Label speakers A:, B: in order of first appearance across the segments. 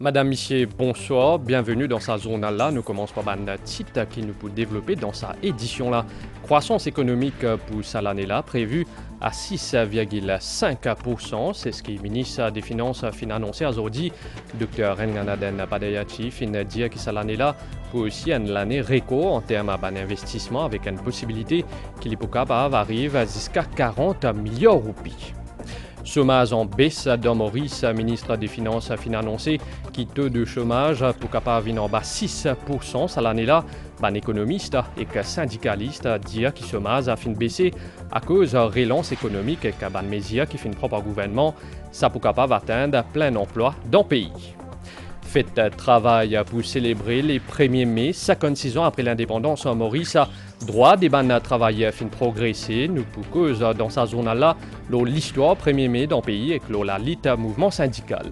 A: Madame, Monsieur, bonsoir, bienvenue dans sa journal-là. Nous commençons par un titre qui nous peut développer dans sa édition-là. Croissance économique pour cette année-là prévue à 6,5%. C'est ce que le ministre des Finances a annoncé aujourd'hui. Dr. Renganaden Padayachi fin dire que cette année-là peut aussi être l'année record en termes d'investissement avec une possibilité qu'il est capable d'arriver jusqu'à 40 milliards de roupies. Chômage en baisse dans Maurice, ministre des Finances a annoncé que taux de chômage pour capable venir en bas 6% cette année-là. Un économiste et syndicaliste dit que le chômage a baissé à cause de la relance économique et que mesure qui fait une propre gouvernement, ça pour capable atteindre plein emploi dans le pays. Fête travail pour célébrer les 1er mai, 56 ans après l'indépendance en Maurice. Droit des bandes travailleurs fin progresser, nous pour cause dans sa zone-là, l'histoire 1er mai dans le pays et la lutte mouvement syndical.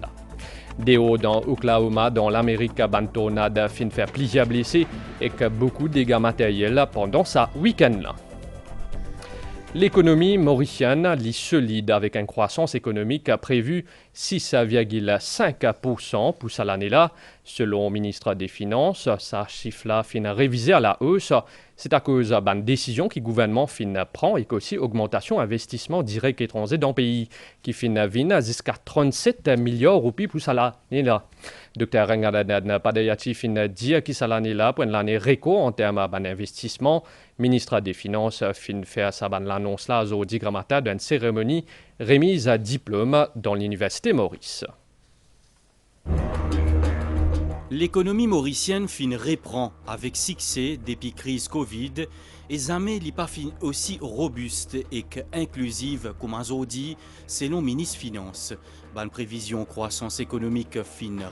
A: Des hauts dans Oklahoma, dans l'Amérique, tornade fin faire plusieurs blessés et que beaucoup de dégâts matériels pendant sa week-end-là. L'économie mauricienne est solide avec une croissance économique prévue 6,5% pour cette année-là. Selon le ministre des Finances, sa chiffre-là fin révisé à la hausse. C'est à cause d'une décision que le gouvernement prend et aussi augmentation investissement direct étranger dans le pays qui vient jusqu'à 37 milliards de roupies pour cette année-là. Dr. Renganaden Padayachi dit que cette année-là pour l'année record en termes d'investissement. Ministre des Finances fait sa l'annonce là aujourd'hui grammata d'une cérémonie remise à diplôme dans l'Université Maurice.
B: L'économie mauricienne reprend avec succès depuis crise Covid et jamais n'est pas aussi robuste et inclusive comme aujourd'hui selon le ministre des Finances. Une prévision croissance économique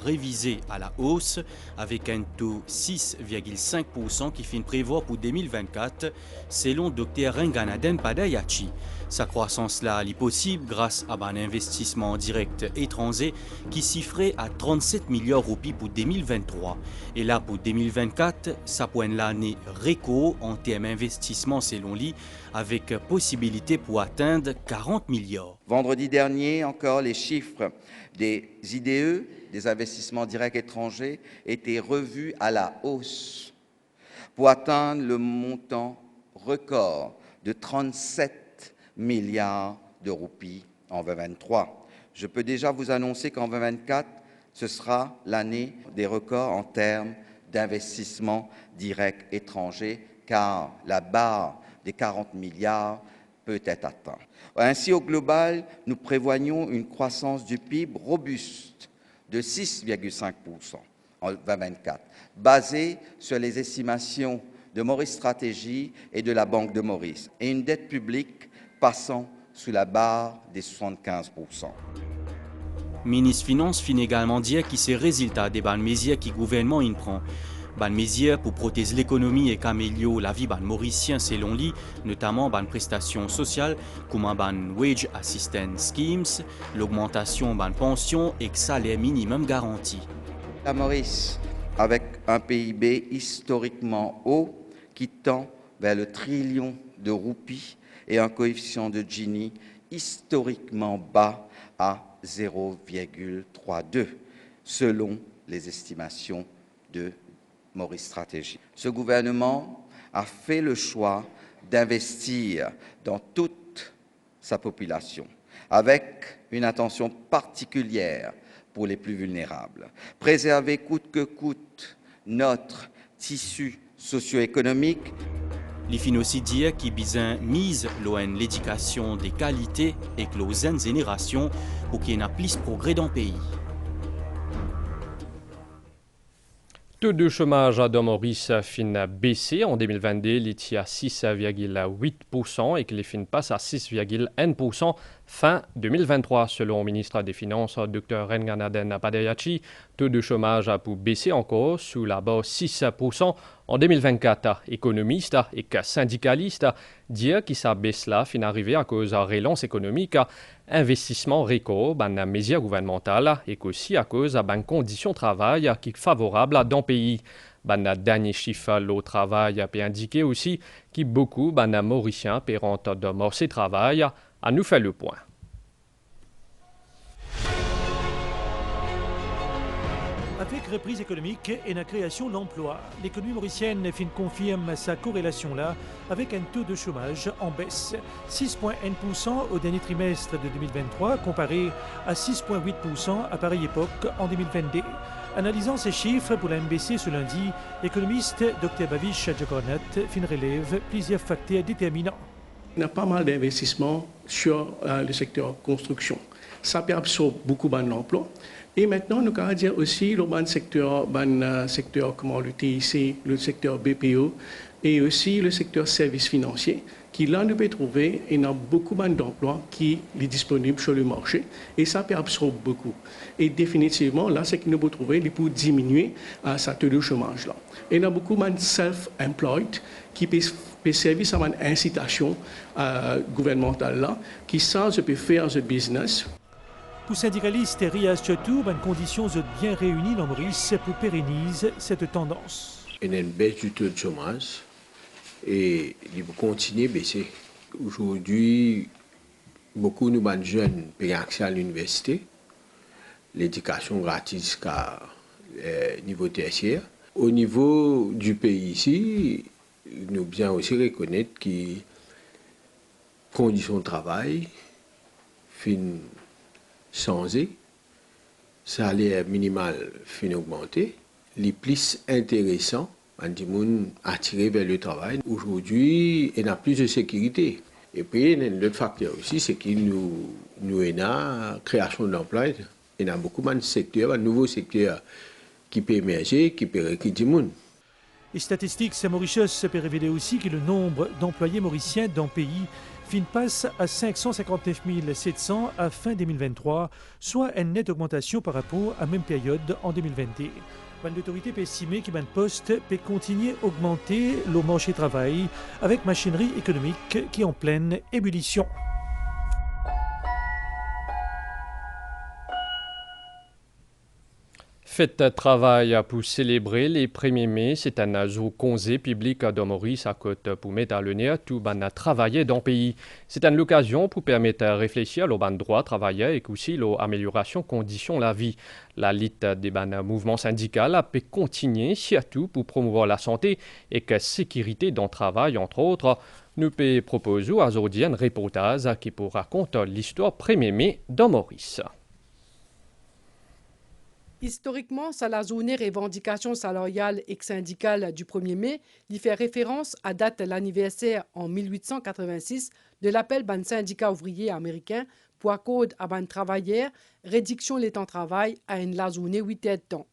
B: révisée à la hausse avec un taux 6,5% qui prévoit pour 2024 selon Dr. Renganaden Padayachi. Sa croissance-là est possible grâce à un investissement direct étranger qui chiffrait à 37 milliards de roupies pour 2023. Et là, pour 2024, ça pointe l'année record en termes d'investissement selon lui, avec possibilité pour atteindre 40 milliards.
C: Vendredi dernier, encore, les chiffres des IDE, des investissements directs étrangers, étaient revus à la hausse pour atteindre le montant record de 37 milliards de roupies en 2023. Je peux déjà vous annoncer qu'en 2024, ce sera l'année des records en termes d'investissement direct étranger, car la barre des 40 milliards peut être atteinte. Ainsi, au global, nous prévoyons une croissance du PIB robuste de 6,5% en 2024, basée sur les estimations de Maurice Stratégie et de la Banque de Maurice, et une dette publique passant sous la barre des 75%.
B: Le ministre des Finances finit également dire que ces résultats des bonnes mesures que le gouvernement prend. Bonnes mesures pour protéger l'économie et améliorer la vie des Mauriciens selon lui, notamment des prestations sociales comme les Wage Assistance Schemes, l'augmentation des pensions et le salaire minimum garanti.
C: La Maurice, avec un PIB historiquement haut qui tend vers le trillion de roupies, et un coefficient de Gini historiquement bas à 0,32, selon les estimations de Maurice Stratégie. Ce gouvernement a fait le choix d'investir dans toute sa population, avec une attention particulière pour les plus vulnérables. Préserver coûte que coûte notre tissu socio-économique.
B: Il faut aussi dire qu'il a mise l'éducation des qualités et que les jeunes générations pour qu'il y ait plus de progrès dans le pays.
A: Taux de chômage dans Maurice fin baissé en 2022, il était à 6,8% et qu'il fin passe à 6,1% fin 2023. Selon le ministre des Finances, Dr. Renganaden Padayachi, taux de chômage a pu baisser encore sous la base 6% en 2024. Économistes et syndicalistes disent que sa baisse-là fin arrivée à cause de la relance économique, investissement record dans les mesures gouvernementales et aussi à cause des conditions de travail qui sont favorables dans le pays. Le dernier chiffre au travail peut indiquer aussi que beaucoup de Mauriciens pérant de morcer travail à nous faire le point.
D: reprise économique et la création d'emplois. L'économie mauricienne confirme sa corrélation là avec un taux de chômage en baisse. 6,1% au dernier trimestre de 2023 comparé à 6,8% à pareille époque en 2022. Analysant ces chiffres pour la MBC ce lundi, l'économiste Dr Bavish Djokornat relève plusieurs facteurs déterminants.
E: Il y a pas mal d'investissements sur le secteur construction. Ça peut absorber beaucoup d'emplois. Et maintenant, nous allons dire aussi le secteur comme le TIC, le secteur BPO et aussi le secteur services financiers, qui là, nous pouvons trouver, il y a beaucoup d'emplois qui sont disponibles sur le marché et ça peut absorber beaucoup. Et définitivement, là, c'est que nous pouvons trouver pour diminuer ce taux de chômage là. Et il y a beaucoup de self-employed qui peut servir à une incitation gouvernementale là, qui ça, je peux faire ce business.
D: Pour syndicaliste Riaz Chotou, une condition bien réunie dans Maurice pour pérenniser cette tendance.
F: Il y a une baisse du taux de chômage et il va continuer à baisser. Aujourd'hui, beaucoup de jeunes ont accès à l'université, l'éducation gratuite jusqu'à niveau tertiaire. Au niveau du pays ici, nous bien aussi reconnaître que les conditions de travail fin changé, salaire minimal fin augmenté, les plus intéressants, on dit attirés vers le travail. Aujourd'hui, il y a plus de sécurité. Et puis, il y a un autre facteur aussi, c'est que nous avons la création d'emplois. Il y a beaucoup de secteurs, de nouveaux secteurs qui peuvent émerger, qui peuvent recruter du monde.
D: Les statistiques mauritieuses peuvent révéler aussi que le nombre d'employés mauriciens dans le pays passe à 559 700 à fin 2023, soit une nette augmentation par rapport à la même période en 2022. L'autorité peut estimer que le poste peut continuer à augmenter le marché du travail avec machinerie économique qui est en pleine ébullition.
A: Fête de travail pour célébrer les 1er mai, c'est un jour congé public de Maurice à côté pour mettre à l'honneur tout ban travailler dans le pays. C'est une occasion pour permettre de réfléchir au ban droit travailler et aussi l'amélioration conditions de la vie. La lutte des mouvements syndicaux peut continuer surtout pour promouvoir la santé et la sécurité dans le travail entre autres. Nous peut proposer aujourd'hui un reportage qui pour raconter l'histoire 1er mai dans Maurice.
G: Historiquement, c'est la journée revendication salariale et syndicale du 1er mai, qui fait référence à date l'anniversaire en 1886 de l'appel ban syndicat ouvrier américain pour accorder à ban travailleurs réduction des temps de travail à une la journée 8 heures de temps.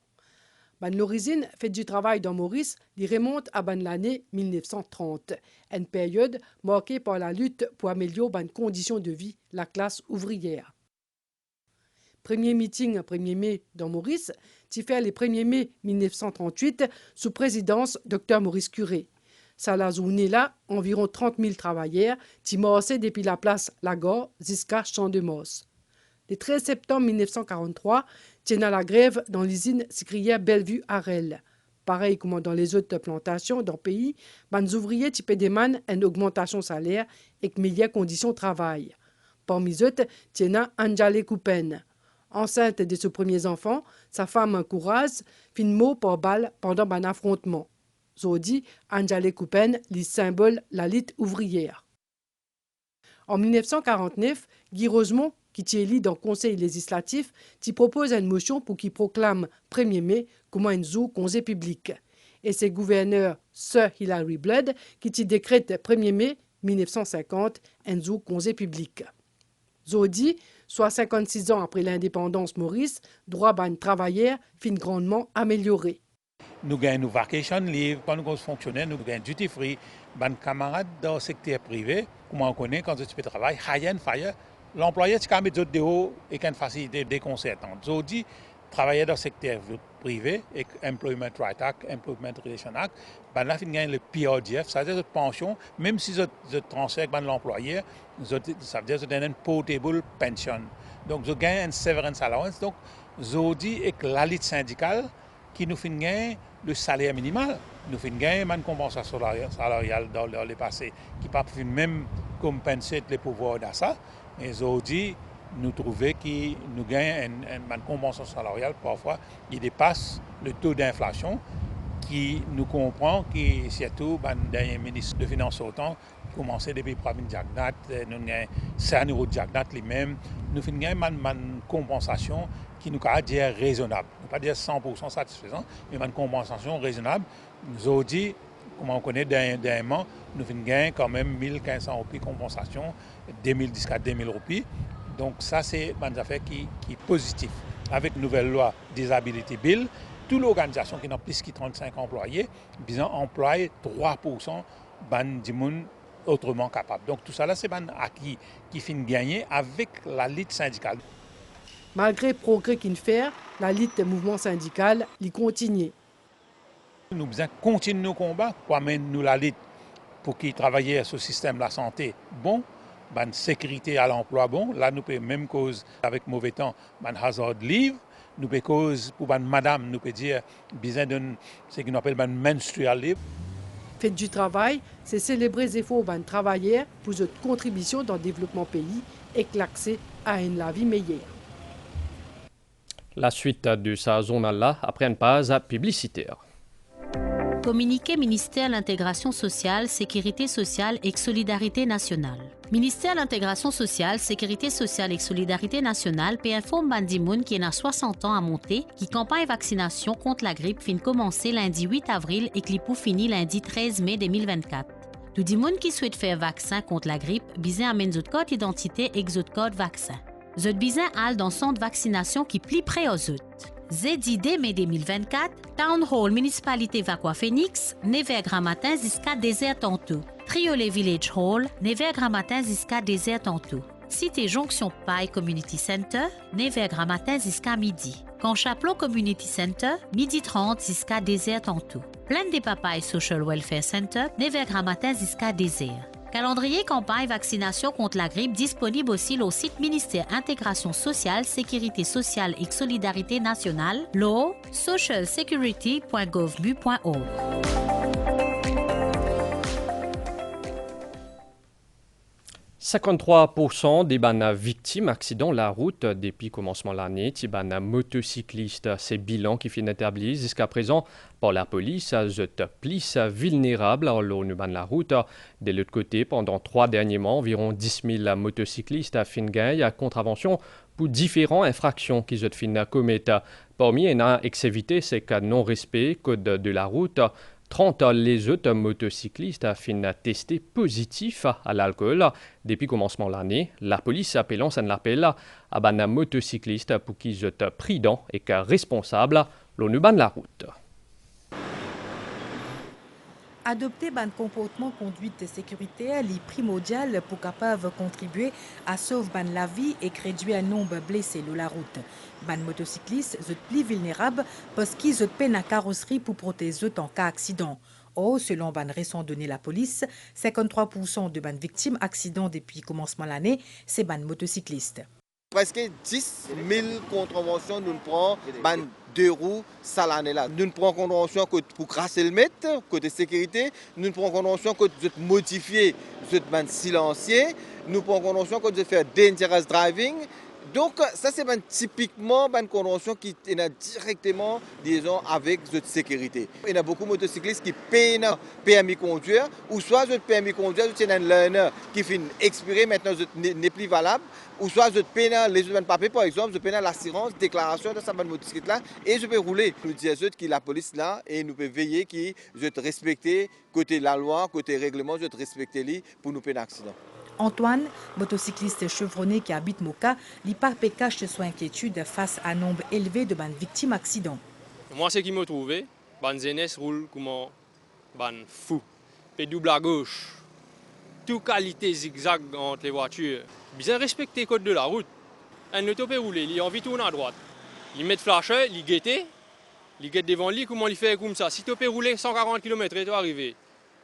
G: Ban l'origine fait du travail dans Maurice, qui remonte à ban l'année 1930, une période marquée par la lutte pour améliorer ban conditions de vie la classe ouvrière. Premier meeting 1er mai dans Maurice, qui fait le 1er mai 1938 sous présidence Dr Maurice Curé. Ça la journée là, environ 30 000 travailleurs qui marchaient depuis la place Lagore jusqu'à Champ-de-Mars. Le 13 septembre 1943, tient la grève dans l'usine sucrière Bellevue-Harel. Pareil comme dans les autres plantations dans le pays, les ouvriers qui demandent une augmentation salaire et de meilleures conditions de travail. Parmi eux, tient Anjale Coupen. Enceinte de ses premiers enfants, sa femme Courage fit mot par balle pendant un affrontement. Zodi, Anjale Coupen, les symbole la lutte ouvrière. En 1949, Guy Rosemont, qui est élu dans le Conseil législatif, propose une motion pour qu'il proclame 1er mai comme un jour congé public. Et c'est gouverneur Sir Hilary Blood qui décrète 1er mai 1950 un jour congé public. Zodi, soit 56 ans après l'indépendance Maurice, droit ban travailleurs fin grandement amélioré.
H: Nous gagnons nos vacation leave, quand nous fonctionnaires, nous gagnons duty free. Ban camarades dans le secteur privé, comme on connaît quand tu peux travailler, high and fire, l'employeur tu peux mettre de haut et une facilité déconcertante. Zodi, travailler dans le secteur privé, et Employment Right Act, Employment Relation Act, ben là, ils gagnent le PRDF, ça veut dire votre pension, même si vous transférez de l'employeur, ça veut dire que vous avez une portable pension. Donc, vous gagnez une severance allowance. Donc, vous dit que la lutte syndicale qui nous fait gagner le salaire minimal, nous fait gagner une compensation salariale dans le passé, qui ne peut pas même compenser les pouvoirs d'achat. Mais vous dit nous trouvons que nous gagnons une compensation salariale parfois qui dépasse le taux d'inflation, qui nous comprend que surtout le dernier ministre de Finances autant commencé depuis Pravin Jagnat, nous avons Saniro Jagnat lui-même, nous avons une compensation qui nous a dit raisonnable. Ne pas dire 100% satisfaisant, mais une compensation raisonnable. Nous avons dit, comme on connaît dernièrement, nous avons gagné quand même 1500 roupies compensation, 2010 à 2000 roupies. Donc ça, c'est une affaire qui est positive. Avec la nouvelle loi Disability Bill, toute l'organisation qui n'a plus que 35 employés, ils ont employé 3% de monde autrement capable. Donc tout ça, c'est un acquis qui finit gagner avec la lutte syndicale.
G: Malgré le progrès qu'il fait, la lutte des mouvements syndicaux y continue.
H: Nous devons continuer nos combats pour amener nous la lutte pour qu'ils travaillent sur le système de la santé bon, la sécurité à l'emploi bon. Là, nous pouvons même cause avec mauvais temps, hazard leave. Nous pouvons cause pour madame, nous pouvons dire besoin de ce qu'on appelle menstrual leave.
G: Fête du travail, c'est célébrer les efforts des travailleurs pour leur contribution dans le développement du pays et l'accès à une vie meilleure.
A: La suite de sa zone-là après une pause publicitaire.
I: Communiqué ministère de l'Intégration sociale, Sécurité sociale et Solidarité nationale. Ministère de l'Intégration sociale, Sécurité sociale et Solidarité nationale peut informer Bandimoun qui a 60 ans à monter, qui campagne vaccination contre la grippe fin commencer lundi 8 avril et qui pour finir lundi 13 mai 2024. Tout le monde qui souhaite faire vaccin contre la grippe, besoin amène votre code d'identité et votre code vaccin. Votre besoin al dans centre de vaccination qui plie près aux autres. ZID mai 2024, Town Hall Municipalité Vaqua Phoenix, 9h matin jusqu'à 10h tantôt. Triolet Village Hall, 9h matin jusqu'à 10h tantôt. Cité Jonction Paille Community Center, 9h matin jusqu'à midi. Conchapelot Community Center, midi 30 jusqu'à 10h tantôt. Plaine des Papayes Social Welfare Center, 9h matin jusqu'à 10h. Calendrier campagne vaccination contre la grippe disponible aussi au site ministère Intégration sociale, Sécurité sociale et Solidarité nationale, lo socialsecurity.gov.bu.org.
A: 53% des victimes d'accidents de la route depuis le commencement de l'année, les motocyclistes, c'est bilan qui finit établi jusqu'à présent par la police, sont plus vulnérables à la route. De l'autre côté, pendant 3 derniers mois, environ 10 000 motocyclistes fin gagné à contravention pour différentes infractions qu'ils ont fin commettre. Parmi les excévités, c'est que non-respect code de la route. 30 les autres motocyclistes ont fin testé positif à l'alcool. Depuis le commencement de l'année, la police lance un appel à les motocyclistes pour qu'ils soient prudents et responsables de la route.
J: Adopter un comportement conduite sécuritaire est primordial pour capable contribuer à sauver la vie et réduire le nombre de blessés sur la route. Les motocyclistes sont plus vulnérables parce qu'ils ont peine à carrosserie pour protéger en cas d'accident. Or, selon une récente donnée la police, 53% de victimes d'accidents depuis le commencement de l'année, c'est les motocyclistes.
K: Presque 10 000 contraventions nous prenons 2 roues ça l'année là. Nous prenons contravention pour crasser le mètre, côté sécurité. Nous prenons contravention pour modifier le silencieux. Nous prenons contravention pour faire dangerous driving. Donc ça c'est typiquement une convention qui est directement liaison avec la sécurité. Il y a beaucoup de motocyclistes qui payent un permis conduire ou soit le permis conduire c'est un learner qui finit expiré maintenant n'est plus valable ou soit je paye les papiers par exemple, je paye l'assurance, déclaration de sa motocyclette là et je peux rouler. Nous disons que la police là et nous pouvons veiller que je respecter côté la loi, côté règlement, je respecter lui pour nous payer un accident.
J: Antoine, motocycliste chevronné qui habite Moka, n'y pas cache de son inquiétude face à un nombre élevé de victimes d'accidents.
L: Moi, ce qui m'a trouvé, les jeunesse roule comme un fou. Puis double à gauche. Toute qualité zigzag entre les voitures. Bien respecter le code de la route. Un auto peut rouler, il a envie de tourner à droite. Il met le flasher, il guette devant lui, comment il fait comme ça. Si tu peux rouler 140 km et tu arrives,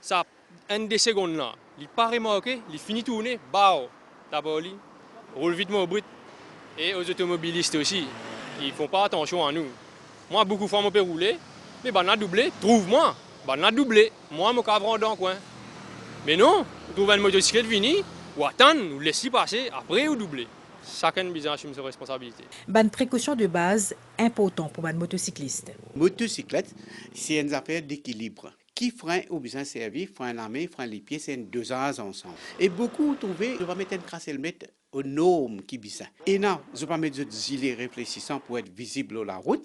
L: ça une des secondes là. Il part remorqué, il finit de tourner, bao, d'abord il roule vite au brut. Et aux automobilistes aussi, ils ne font pas attention à nous. Moi, beaucoup de fois, je peux rouler, mais on a doublé, trouve-moi, on a doublé. Moi, je suis dans le coin. Mais non, on trouve une motocyclette finie, ou attendre, ou laisser passer, après ou doubler. chacun besoin assumer ses responsabilités.
J: Ban précaution de base important pour ban motocycliste.
M: Motocyclette, c'est une affaire d'équilibre. Qui frein ou besoin servir, frein la main, frein les pieds, c'est un dosage ensemble. Et beaucoup trouvé, je vais mettre un crasse mettre aux normes qui besoin. Et non, je vais pas mettre des gilets réfléchissants pour être visible sur la route.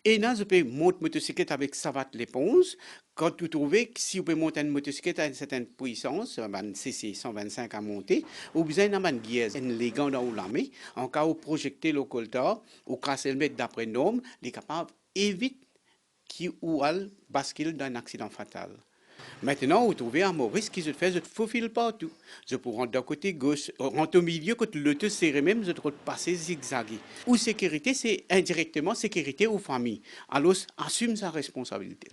M: Et là, je peux monter motocyclette avec savate l'éponge. Quand vous trouvez que si vous pouvez monter une motocyclette à une certaine puissance, CC 125 à monter, vous avez besoin d'un guière, une légende dans la main. En cas où projecter le coltar, ou casser le mètre d'après norme, il est capable d'éviter qui ou elle bascule dans un accident fatal. Maintenant, vous trouvez un Maurice qui se fait, je ne faufile pas tout. Je peux rentrer d'un côté gauche, rentrer au milieu, quand le te serré même, je peux passer zigzaguer. Ou sécurité, c'est indirectement sécurité ou famille. Alors, assume sa responsabilité.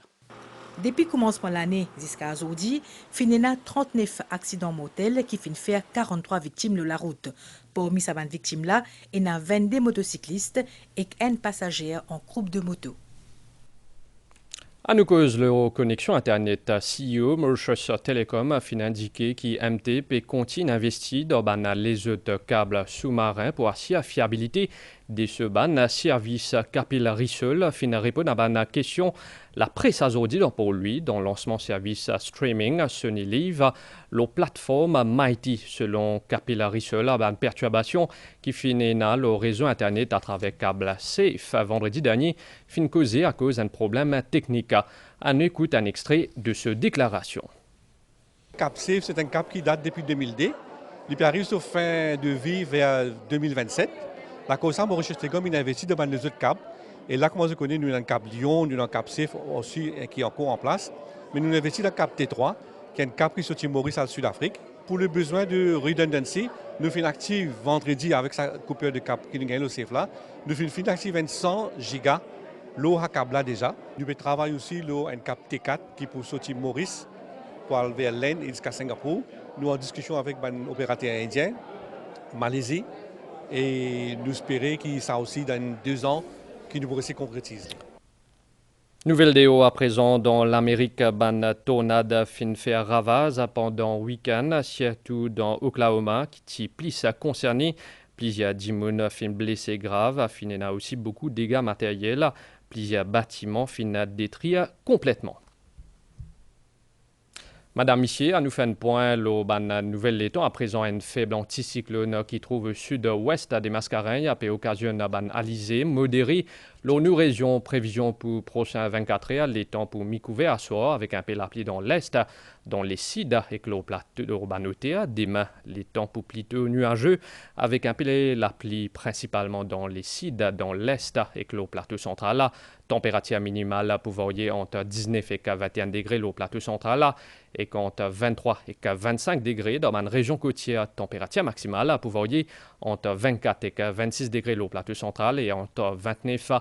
J: Depuis le commencement de l'année jusqu'à aujourd'hui, il y a 39 accidents mortels qui finissent faire 43 victimes de la route. Parmi ces victimes-là, il y a 22 motocyclistes et un passager en groupe de moto.
A: À nous cause la connexion Internet, CEO Mauritius Telecom a indiqué que MTP continue d'investir dans les autres câbles sous-marins pour assurer la fiabilité de ce service capillary seul. Fin répondre à la question, la presse a aujourd'hui pour lui, dans le lancement service streaming Sony Live, la plateforme Mighty, selon Capillary seul, une perturbation qui finit dans le réseau Internet à travers câble Safe. Vendredi dernier, fin causé à cause d'un problème technique. On écoute un extrait de cette déclaration.
N: Cap Safe, c'est un cap qui date depuis 2002. Il arrive sur fin de vie vers 2027. La cause ça, Mauritius Telecom, il a investi dans les autres câbles. Et là, comme je connais, nous avons un cap Lyon, nous avons un cap Safe aussi qui est encore en place. Mais nous avons investi dans le cap T3, qui est un cap qui sortit Maurice à Sud-Afrique. Pour le besoin de redundancy, nous faisons active vendredi avec sa coupure de cap qui nous gagne le Safe là. Nous faisons active 100 gigas, l'eau à câble là déjà. Nous travaillons aussi un cap T4 qui pour sortir Maurice pour aller vers l'Inde et jusqu'à Singapour. Nous sommes en discussion avec un opérateur indien, Malaisie. Et nous espérons que ça aussi, dans 2 ans, qu'il nous pourrait se concrétiser.
A: Nouvelle déo à présent dans l'Amérique, ban tornade fin faire ravage pendant le week-end, surtout dans Oklahoma, qui plus concerné. Plusieurs personnes fin blessés graves, fin a aussi beaucoup de dégâts matériels. Plusieurs bâtiments fin détruits complètement. Madame Missier, à nous fait un point, le Nouvelle-Letton, à présent un faible anticyclone qui trouve au sud-ouest des Mascareignes, a occasion d'un alisé modéré. Nous région prévision pour prochain 24 heures, les temps pour mi-couvert à soir avec un peu la pluie dans l'est, dans les sides et que le plateau urbanoté. Demain, les temps pour plutôt nuageux avec un peu la pluie principalement dans les sides, dans l'est et que le plateau central. Température minimale pour varier entre 19 et 21 degrés le plateau central et entre 23 et 25 degrés dans une région côtière. Température maximale pour varier entre 24 et 26 degrés le plateau central et entre 29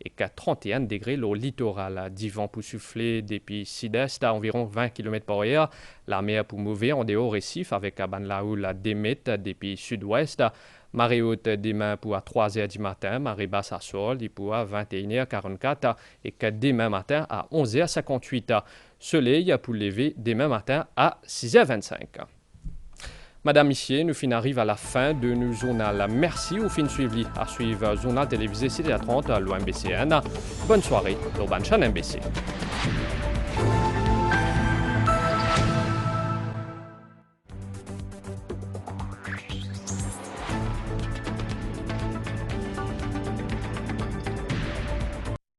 A: et 31 degrés le littoral. Du vent pour souffler depuis sud-est à environ 20 km/h. La mer pour mouver en dehors récif avec la houle d'émet depuis sud-ouest. Marée haute demain pour à 3h du matin, marée basse à sol et pour à 21h44 et que demain matin à 11h58. Soleil pour lever demain matin à 6h25. Madame Missier, nous arrivons à la fin de nos journal. Merci au fin suivi à suivre journal télévisé CD30 à l'OMBCN. Bonne soirée, l'Urban Chaîne MBC.